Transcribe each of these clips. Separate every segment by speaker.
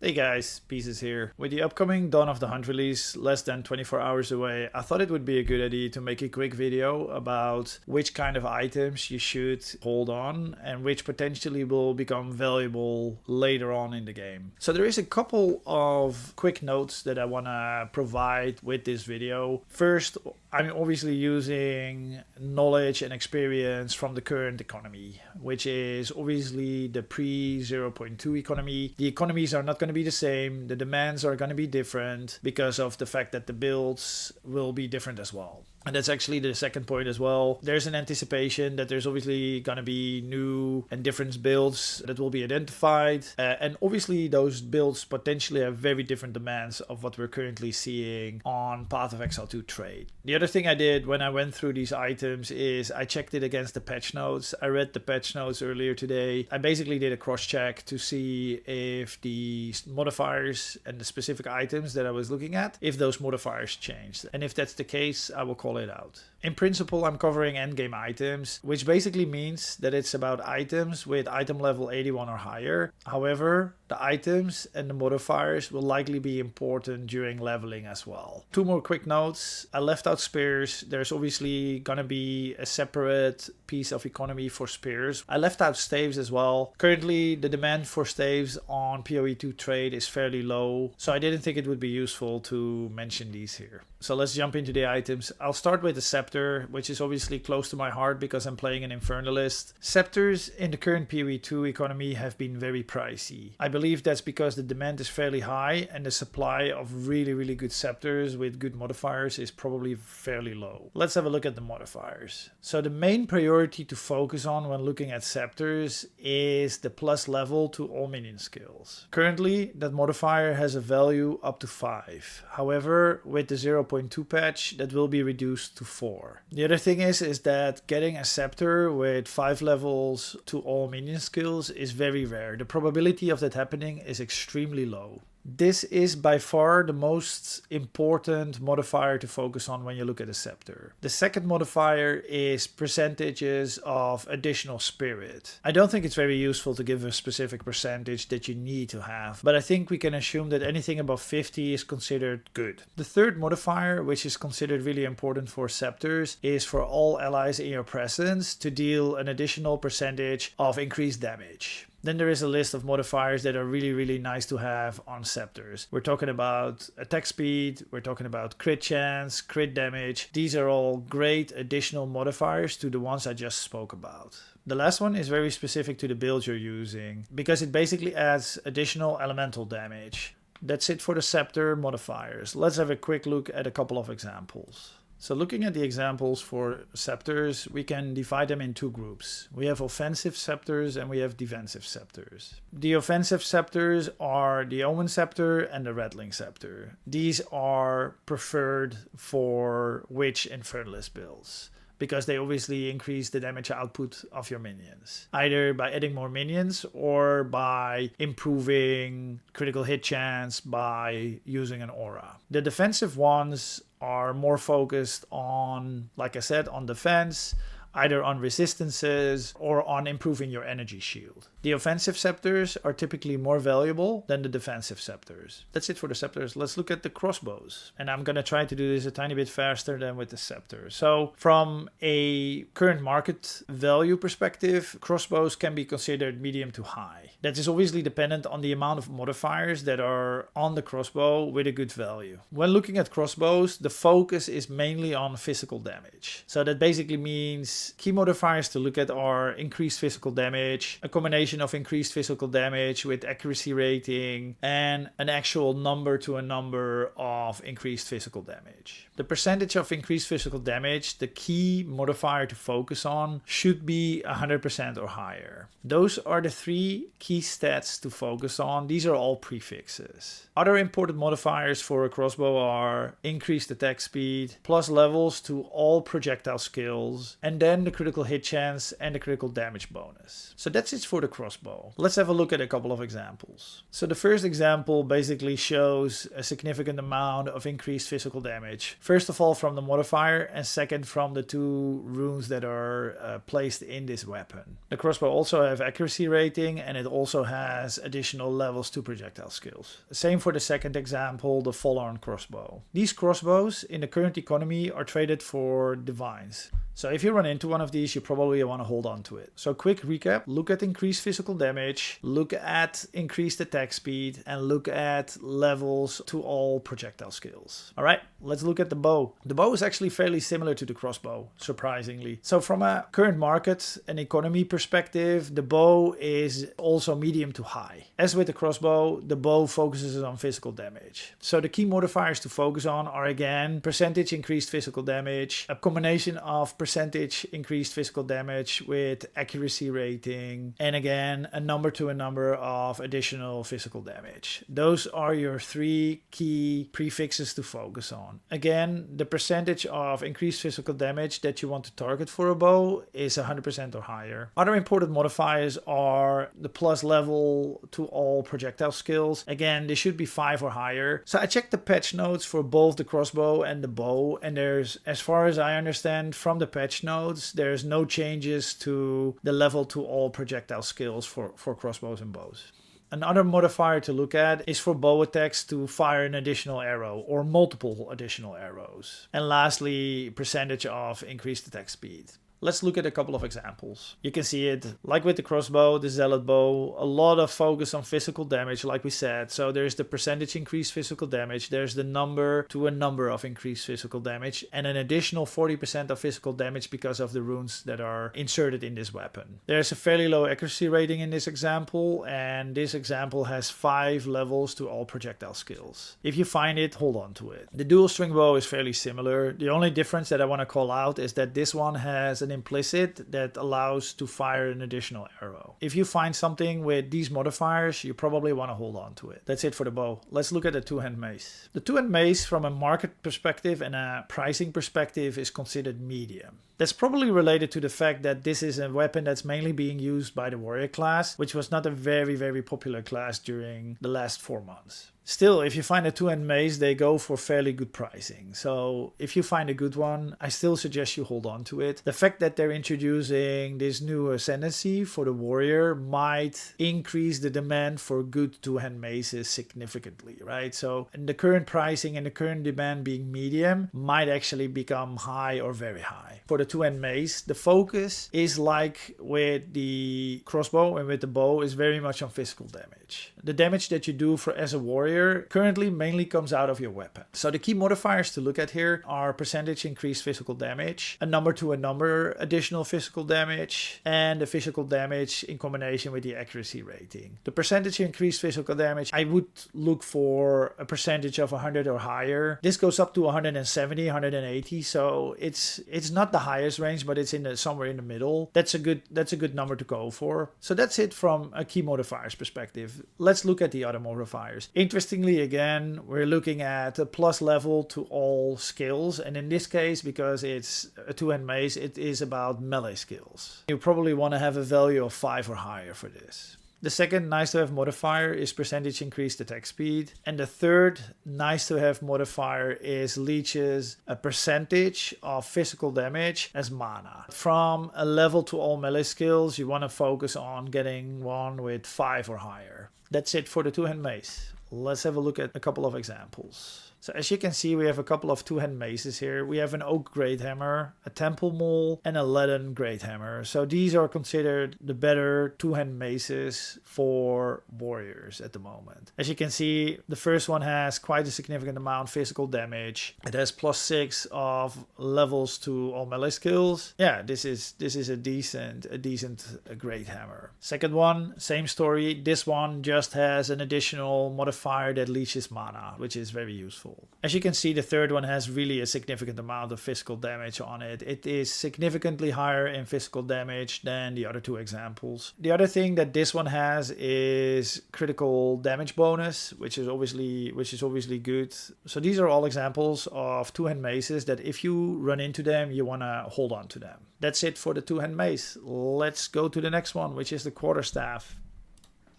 Speaker 1: Hey guys, Pieces here. With the upcoming Dawn of the Hunt release less than 24 hours away, I thought it would be a good idea to make a quick video about which kind of items you should hold on and which potentially will become valuable later on in the game. So there is a couple of quick notes that I want to provide with this video. First, I'm obviously using knowledge and experience from the current economy, which is obviously the pre-0.2 economy. The economies are not going to be the same, the demands are going to be different because of the fact that the builds will be different as well. And that's actually the second point as well. There's an anticipation that there's obviously going to be new and different builds that will be identified. And obviously those builds potentially have very different demands of what we're currently seeing on Path of Exile 2 trade. The other thing I did when I went through these items is I checked it against the patch notes. I read the patch notes earlier today. I basically did a cross check to see if the modifiers and the specific items that I was looking at, if those modifiers changed. And if that's the case, I will call it out. In principle, I'm covering endgame items, which basically means that it's about items with item level 81 or higher. However, the items and the modifiers will likely be important during leveling as well. Two more quick notes. I left out spears. There's obviously gonna be a separate piece of economy for spears. I left out staves as well. Currently, the demand for staves on PoE 2 trade is fairly low, so I didn't think it would be useful to mention these here. So let's jump into the items. I'll start with the Sceptre, which is obviously close to my heart because I'm playing an Infernalist. Sceptres in the current PoE 2 economy have been very pricey. I believe that's because the demand is fairly high and the supply of really good Sceptres with good modifiers is probably fairly low. Let's have a look at the modifiers. So the main priority to focus on when looking at Sceptres is the plus level to all minion skills. Currently, that modifier has a value up to 5. However, with the 0.2 patch, that will be reduced to 4. The other thing is that getting a Sceptre with 5 levels to all minion skills is very rare. The probability of that happening is extremely low. This is by far the most important modifier to focus on when you look at a Sceptre. The second modifier is percentages of additional spirit. I don't think it's very useful to give a specific percentage that you need to have, but I think we can assume that anything above 50 is considered good. The third modifier, which is considered really important for Sceptres, is for all allies in your presence to deal an additional percentage of increased damage. Then there is a list of modifiers that are really nice to have on Sceptres. We're talking about attack speed, we're talking about crit chance, crit damage. These are all great additional modifiers to the ones I just spoke about. The last one is very specific to the build you're using because it basically adds additional elemental damage. That's it for the Sceptre modifiers. Let's have a quick look at a couple of examples. So looking at the examples for Sceptres, we can divide them in two groups. We have offensive Sceptres and we have defensive Sceptres. The offensive Sceptres are the Omen Scepter and the Rattling Scepter. These are preferred for witch Infernalist builds, because they obviously increase the damage output of your minions, either by adding more minions or by improving critical hit chance by using an aura. The defensive ones are more focused on, like I said, on defense, either on resistances or on improving your energy shield. The offensive Sceptres are typically more valuable than the defensive Sceptres. That's it for the Sceptres. Let's look at the Crossbows. And I'm going to try to do this a tiny bit faster than with the Sceptre. So from a current market value perspective, Crossbows can be considered medium to high. That is obviously dependent on the amount of modifiers that are on the crossbow with a good value. When looking at Crossbows, the focus is mainly on physical damage. So that basically means key modifiers to look at are increased physical damage, a combination of increased physical damage with accuracy rating, and an actual number to a number of increased physical damage. The percentage of increased physical damage, the key modifier to focus on, should be 100% or higher. Those are the three key stats to focus on. These are all prefixes. Other important modifiers for a crossbow are increased attack speed, plus levels to all projectile skills, and then then the critical hit chance and the critical damage bonus. So that's it for the crossbow. Let's have a look at a couple of examples. So the first example basically shows a significant amount of increased physical damage. First of all from the modifier, and second from the 2 runes that are placed in this weapon. The crossbow also has accuracy rating, and it also has additional levels to projectile skills. Same for the second example, the full-on crossbow. These crossbows in the current economy are traded for divines. So if you run into one of these, you probably want to hold on to it. So quick recap, look at increased physical damage, look at increased attack speed, and look at levels to all projectile skills. All right, let's look at the bow. The bow is actually fairly similar to the crossbow, surprisingly. So from a current market and economy perspective, the bow is also medium to high. As with the crossbow, the bow focuses on physical damage. So the key modifiers to focus on are again, percentage increased physical damage, a combination of percentage increased physical damage with accuracy rating, and again a number of additional physical damage. Those are your 3 key prefixes to focus on. Again, the percentage of increased physical damage that you want to target for a bow is 100% or higher. Other important modifiers are the plus level to all projectile skills. Again, they should be 5 or higher. So I checked the patch notes for both the crossbow and the bow, and there's, as far as I understand from the patch notes, there's no changes to the level to all projectile skills for crossbows and bows. Another modifier to look at is for bow attacks to fire an additional arrow or multiple additional arrows. And lastly, percentage of increased attack speed. Let's look at a couple of examples. You can see it, like with the crossbow, the zealot bow, a lot of focus on physical damage, like we said. So there's the percentage increased physical damage, there's the number to a number of increased physical damage, and an additional 40% of physical damage because of the runes that are inserted in this weapon. There's a fairly low accuracy rating in this example, and this example has 5 levels to all projectile skills. If you find it, hold on to it. The dual string bow is fairly similar. The only difference that I want to call out is that this one has an implicit that allows to fire an additional arrow. If you find something with these modifiers, you probably want to hold on to it. That's it for the bow. Let's look at the two-hand mace. The two-hand mace from a market perspective and a pricing perspective is considered medium. That's probably related to the fact that this is a weapon that's mainly being used by the warrior class, which was not a very popular class during the last 4 months. Still, if you find a two-hand mace, they go for fairly good pricing. So if you find a good one, I still suggest you hold on to it. The fact that they're introducing this new ascendancy for the warrior might increase the demand for good two-hand maces significantly, right? So the current pricing and the current demand being medium might actually become high or very high. For the two-hand mace, the focus is like with the crossbow and with the bow is very much on physical damage. The damage that you do as a warrior currently mainly comes out of your weapon. So the key modifiers to look at here are percentage increased physical damage, a number to a number additional physical damage, and the physical damage in combination with the accuracy rating. The percentage increased physical damage, I would look for a percentage of 100 or higher. This goes up to 170, 180, so it's not the highest range, but it's somewhere in the middle. That's a good number to go for. So that's it from a key modifiers perspective. Let's look at the other modifiers. Interestingly, again, we're looking at a plus level to all skills, and in this case, because it's a two-hand mace, it is about melee skills. You probably want to have a value of 5 or higher for this. The second nice to have modifier is percentage increased attack speed. And the third nice to have modifier is leeches a percentage of physical damage as mana. From a level to all melee skills, you want to focus on getting one with 5 or higher. That's it for the two-hand mace. Let's have a look at a couple of examples. So as you can see, we have a couple of two-hand maces here. We have an oak great hammer, a temple maul, and a leaden great hammer. So these are considered the better two-hand maces for warriors at the moment. As you can see, the first one has quite a significant amount of physical damage. It has +6 of levels to all melee skills. Yeah, this is a decent great hammer. Second one, same story. This one just has an additional modifier that leeches mana, which is very useful. useful. As you can see, the third one has really a significant amount of physical damage on it. It is significantly higher in physical damage than the other two examples. The other thing that this one has is critical damage bonus, which is obviously good. So these are all examples of two-hand maces that if you run into them, you want to hold on to them. That's it for the two-hand mace. Let's go to the next one, which is the Quarterstaff.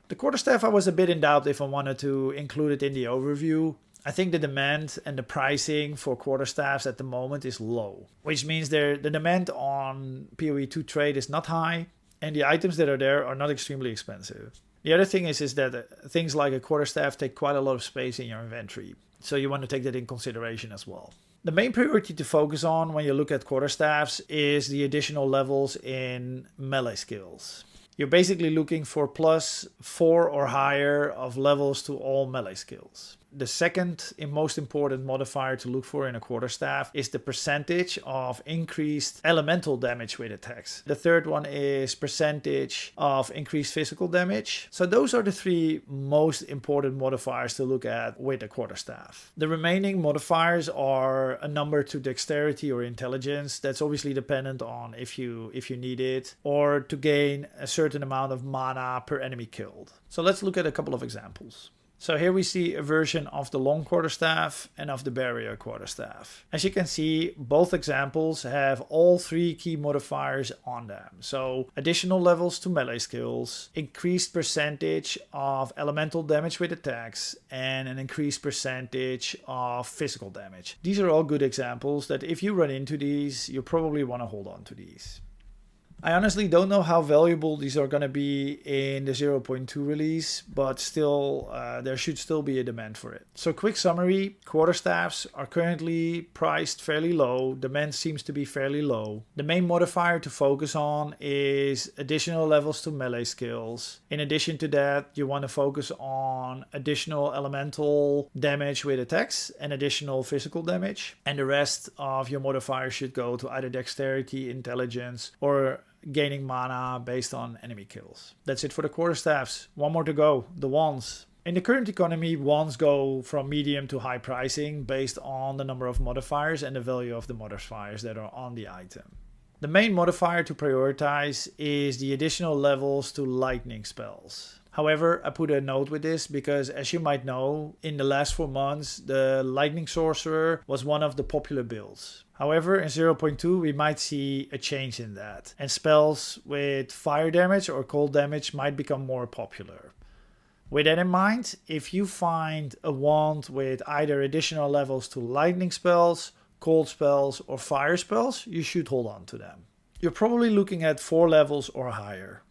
Speaker 1: The Quarterstaff, I was a bit in doubt if I wanted to include it in the overview. I think the demand and the pricing for Quarterstaffs at the moment is low, which means the demand on PoE 2 trade is not high, and the items that are there are not extremely expensive. The other thing is that things like a Quarterstaff take quite a lot of space in your inventory, so you want to take that in consideration as well. The main priority to focus on when you look at Quarterstaffs is the additional levels in melee skills. You're basically looking for +4 or higher of levels to all melee skills. The second most important modifier to look for in a Quarterstaff is the percentage of increased elemental damage with attacks. The third one is percentage of increased physical damage. So those are the three most important modifiers to look at with a Quarterstaff. The remaining modifiers are a number to dexterity or intelligence. That's obviously dependent on if you need it, or to gain a certain amount of mana per enemy killed. So let's look at a couple of examples. So here we see a version of the long Quarterstaff and of the barrier Quarterstaff. As you can see, both examples have all three key modifiers on them. So additional levels to melee skills, increased percentage of elemental damage with attacks, and an increased percentage of physical damage. These are all good examples that if you run into these, you probably want to hold on to these. I honestly don't know how valuable these are going to be in the 0.2 release, but still, there should still be a demand for it. So quick summary, Quarterstaffs are currently priced fairly low. Demand seems to be fairly low. The main modifier to focus on is additional levels to melee skills. In addition to that, you want to focus on additional elemental damage with attacks and additional physical damage. And the rest of your modifiers should go to either dexterity, intelligence, or gaining mana based on enemy kills. That's it for the Quarterstaffs. One more to go, the wands. In the current economy, wands go from medium to high pricing based on the number of modifiers and the value of the modifiers that are on the item. The main modifier to prioritize is the additional levels to lightning spells. However, I put a note with this because, as you might know, in the last 4 months, the Lightning Sorcerer was one of the popular builds. However, in 0.2 we might see a change in that, and spells with fire damage or cold damage might become more popular. With that in mind, if you find a wand with either additional levels to lightning spells, cold spells, or fire spells, you should hold on to them. You're probably looking at 4 levels or higher.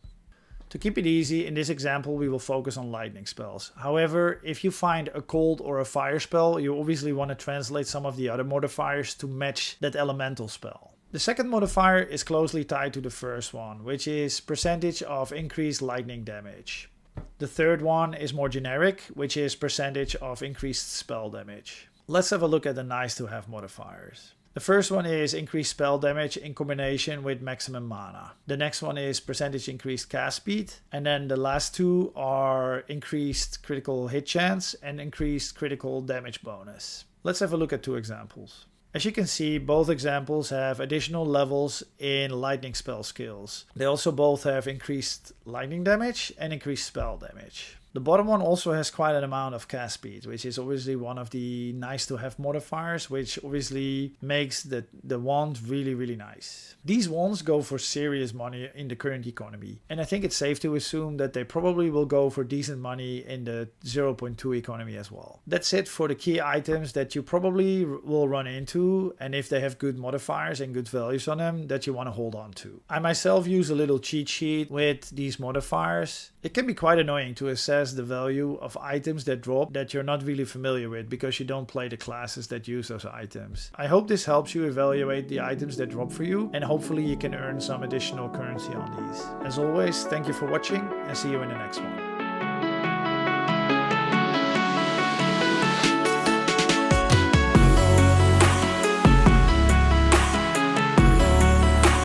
Speaker 1: To keep it easy, in this example we will focus on lightning spells. However, if you find a cold or a fire spell, you obviously want to translate some of the other modifiers to match that elemental spell. The second modifier is closely tied to the first one, which is percentage of increased lightning damage. The third one is more generic, which is percentage of increased spell damage. Let's have a look at the nice to have modifiers. The first one is increased spell damage in combination with maximum mana. The next one is percentage increased cast speed. And then the last two are increased critical hit chance and increased critical damage bonus. Let's have a look at 2 examples. As you can see, both examples have additional levels in lightning spell skills. They also both have increased lightning damage and increased spell damage. The bottom one also has quite an amount of cast speed, which is obviously one of the nice to have modifiers, which obviously makes the wand really, really nice. These wands go for serious money in the current economy, and I think it's safe to assume that they probably will go for decent money in the 0.2 economy as well. That's it for the key items that you probably will run into, and if they have good modifiers and good values on them, that you want to hold on to. I myself use a little cheat sheet with these modifiers. It can be quite annoying to assess the value of items that drop that you're not really familiar with because you don't play the classes that use those items. I hope this helps you evaluate the items that drop for you, and hopefully you can earn some additional currency on these. As always, thank you for watching and see you in the next one.